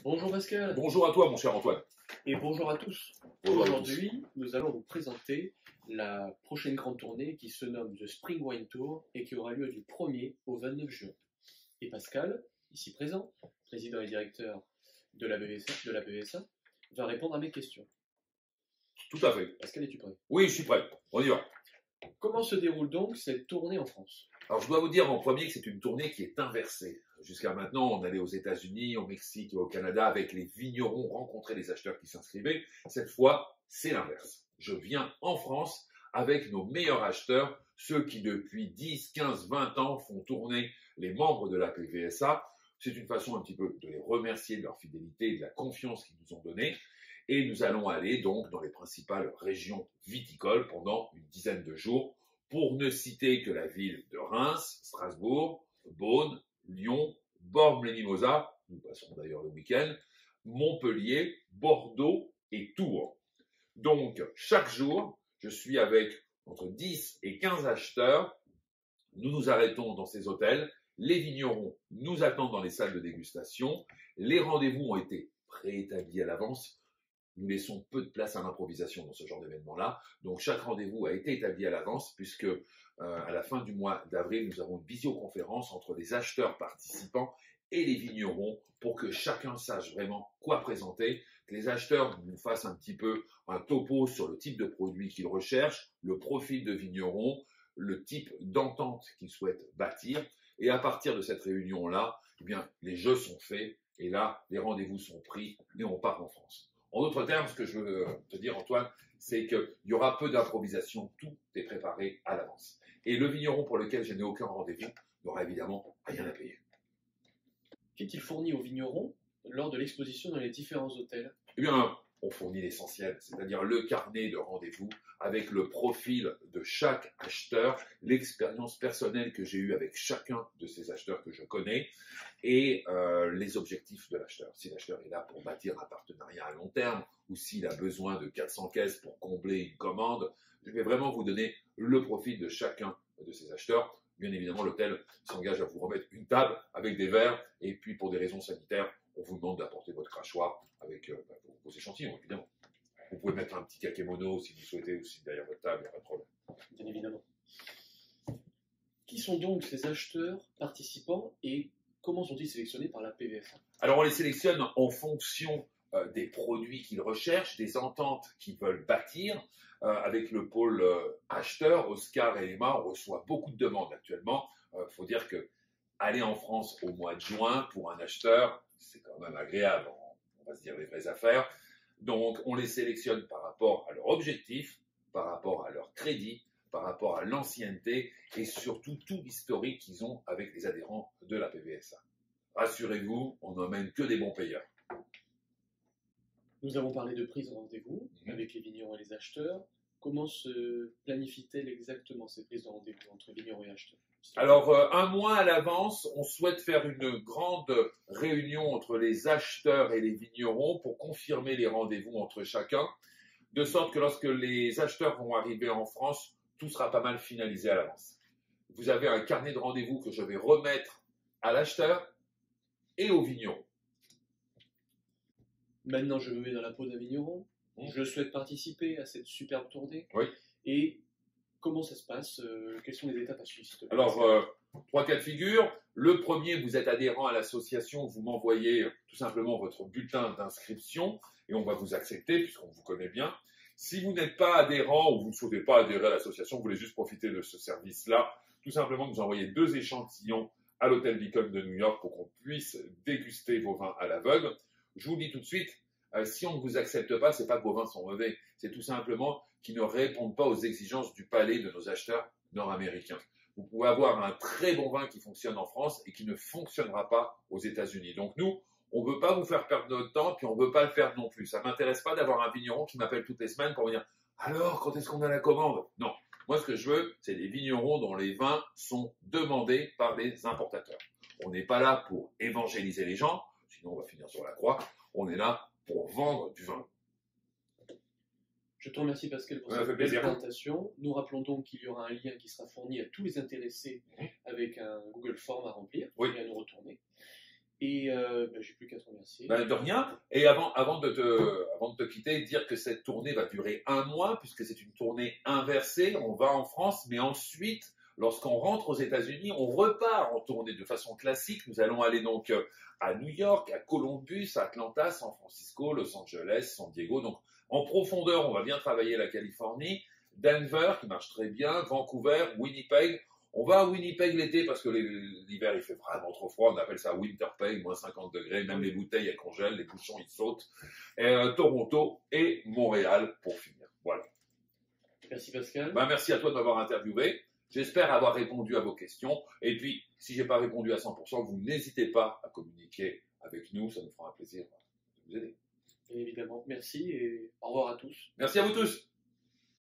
Bonjour Pascal. Bonjour à toi, mon cher Antoine. Et bonjour à tous. Bonjour à tous. Aujourd'hui, nous allons vous présenter la prochaine grande tournée qui se nomme The Spring Wine Tour et qui aura lieu du 1er au 29 juin. Et Pascal, ici présent, président et directeur de la BVSA, va répondre à mes questions. Tout à fait. Pascal, es-tu prêt? Oui, je suis prêt. On y va. Comment se déroule donc cette tournée en France? Alors, je dois vous dire en premier que c'est une tournée qui est inversée. Jusqu'à maintenant, on allait aux États-Unis, au Mexique et au Canada avec les vignerons rencontrer les acheteurs qui s'inscrivaient. Cette fois, c'est l'inverse. Je viens en France avec nos meilleurs acheteurs, ceux qui depuis 10, 15, 20 ans font tourner les membres de la PVSA. C'est une façon un petit peu de les remercier de leur fidélité et de la confiance qu'ils nous ont donnée. Et nous allons aller donc dans les principales régions viticoles pendant une dizaine de jours, pour ne citer que la ville de Reims, Strasbourg, Beaune, Lyon, Bormes-les-Mimosas, nous passerons d'ailleurs le week-end, Montpellier, Bordeaux et Tours. Donc, chaque jour, je suis avec entre 10 et 15 acheteurs. Nous nous arrêtons dans ces hôtels. Les vignerons nous attendent dans les salles de dégustation. Les rendez-vous ont été préétablis à l'avance. Nous laissons peu de place à l'improvisation dans ce genre d'événement-là. Donc, chaque rendez-vous a été établi à l'avance puisque à la fin du mois d'avril, nous avons une visioconférence entre les acheteurs participants et les vignerons pour que chacun sache vraiment quoi présenter, que les acheteurs nous fassent un petit peu un topo sur le type de produit qu'ils recherchent, le profil de vigneron, le type d'entente qu'ils souhaitent bâtir. Et à partir de cette réunion-là, eh bien, les jeux sont faits et là, les rendez-vous sont pris et on part en France. En d'autres termes, ce que je veux te dire, Antoine, c'est qu'il y aura peu d'improvisation, tout est préparé à l'avance. Et le vigneron pour lequel je n'ai aucun rendez-vous n'aura évidemment rien à payer. Qu'est-il fourni aux vignerons lors de l'exposition dans les différents hôtels? Eh bien, on fournit l'essentiel, c'est-à-dire le carnet de rendez-vous avec le profil de chaque acheteur, l'expérience personnelle que j'ai eue avec chacun de ces acheteurs que je connais et les objectifs de l'acheteur. Si l'acheteur est là pour bâtir un partenariat à long terme ou s'il a besoin de 400 caisses pour combler une commande, je vais vraiment vous donner le profil de chacun de ces acheteurs. Bien évidemment, l'hôtel s'engage à vous remettre une table avec des verres et puis pour des raisons sanitaires, on vous demande d'apporter votre crachoir avec vos échantillons, évidemment. Vous pouvez mettre un petit kakémono si vous souhaitez aussi derrière votre table, il n'y a pas de problème. Bien évidemment. Qui sont donc ces acheteurs participants et comment sont-ils sélectionnés par la PVSA? Alors, on les sélectionne en fonction des produits qu'ils recherchent, des ententes qu'ils veulent bâtir. Avec le pôle acheteur, Oscar et Emma, on reçoit beaucoup de demandes actuellement. Il faut dire que aller en France au mois de juin pour un acheteur, c'est quand même agréable, on va se dire les vraies affaires. Donc, on les sélectionne par rapport à leur objectif, par rapport à leur crédit, par rapport à l'ancienneté et surtout tout l'historique qu'ils ont avec les adhérents de la PVSA. Rassurez-vous, on n'emmène que des bons payeurs. Nous avons parlé de prise de rendez-vous avec les vignerons et les acheteurs. Comment se planifie-t-elle exactement ces prises de rendez-vous entre vignerons et acheteurs? Alors, un mois à l'avance, on souhaite faire une grande réunion entre les acheteurs et les vignerons pour confirmer les rendez-vous entre chacun, de sorte que lorsque les acheteurs vont arriver en France, tout sera pas mal finalisé à l'avance. Vous avez un carnet de rendez-vous que je vais remettre à l'acheteur et au vigneron. Maintenant, je me mets dans la peau d'un vigneron. Je souhaite participer à cette superbe tournée. Oui. Et comment ça se passe? Quelles sont les étapes à suivre? Alors, 3 cas de figure. Le premier, vous êtes adhérent à l'association, vous m'envoyez tout simplement votre bulletin d'inscription et on va vous accepter puisqu'on vous connaît bien. Si vous n'êtes pas adhérent ou vous ne souhaitez pas adhérer à l'association, vous voulez juste profiter de ce service-là, tout simplement vous envoyez 2 échantillons à l'hôtel Beacon de New York pour qu'on puisse déguster vos vins à l'aveugle. Je vous le dis tout de suite, si on ne vous accepte pas, c'est pas que vos vins sont mauvais, c'est tout simplement qu'ils ne répondent pas aux exigences du palais de nos acheteurs nord-américains. Vous pouvez avoir un très bon vin qui fonctionne en France et qui ne fonctionnera pas aux États-Unis. Donc nous, on ne veut pas vous faire perdre notre temps, puis on ne veut pas le faire non plus. Ça ne m'intéresse pas d'avoir un vigneron qui m'appelle toutes les semaines pour me dire « Alors, quand est-ce qu'on a la commande ?» Non. Moi, ce que je veux, c'est des vignerons dont les vins sont demandés par les importateurs. On n'est pas là pour évangéliser les gens, sinon on va finir sur la croix. On est là pour vendre du vin. Je te remercie Pascal pour cette belle présentation. Nous rappelons donc qu'il y aura un lien qui sera fourni à tous les intéressés avec un Google Form à remplir et à nous retourner. Et j'ai plus qu'à te remercier. Ben, de rien. Et avant de te quitter, dire que cette tournée va durer 1 mois, puisque c'est une tournée inversée. On va en France, mais ensuite, lorsqu'on rentre aux États-Unis, on repart en tournée de façon classique. Nous allons aller donc à New York, à Columbus, à Atlanta, San Francisco, Los Angeles, San Diego. Donc, en profondeur, on va bien travailler la Californie, Denver, qui marche très bien, Vancouver, Winnipeg. On va à Winnipeg l'été parce que l'hiver il fait vraiment trop froid, on appelle ça Winterpeg, moins 50 degrés, même les bouteilles elles congèlent, les bouchons ils sautent. Toronto et Montréal pour finir. Voilà. Merci Pascal. Ben, merci à toi de m'avoir interviewé. J'espère avoir répondu à vos questions. Et puis, si j'ai pas répondu à 100%, vous n'hésitez pas à communiquer avec nous, ça nous fera un plaisir de vous aider. Bien évidemment, merci et au revoir à tous. Merci à vous tous.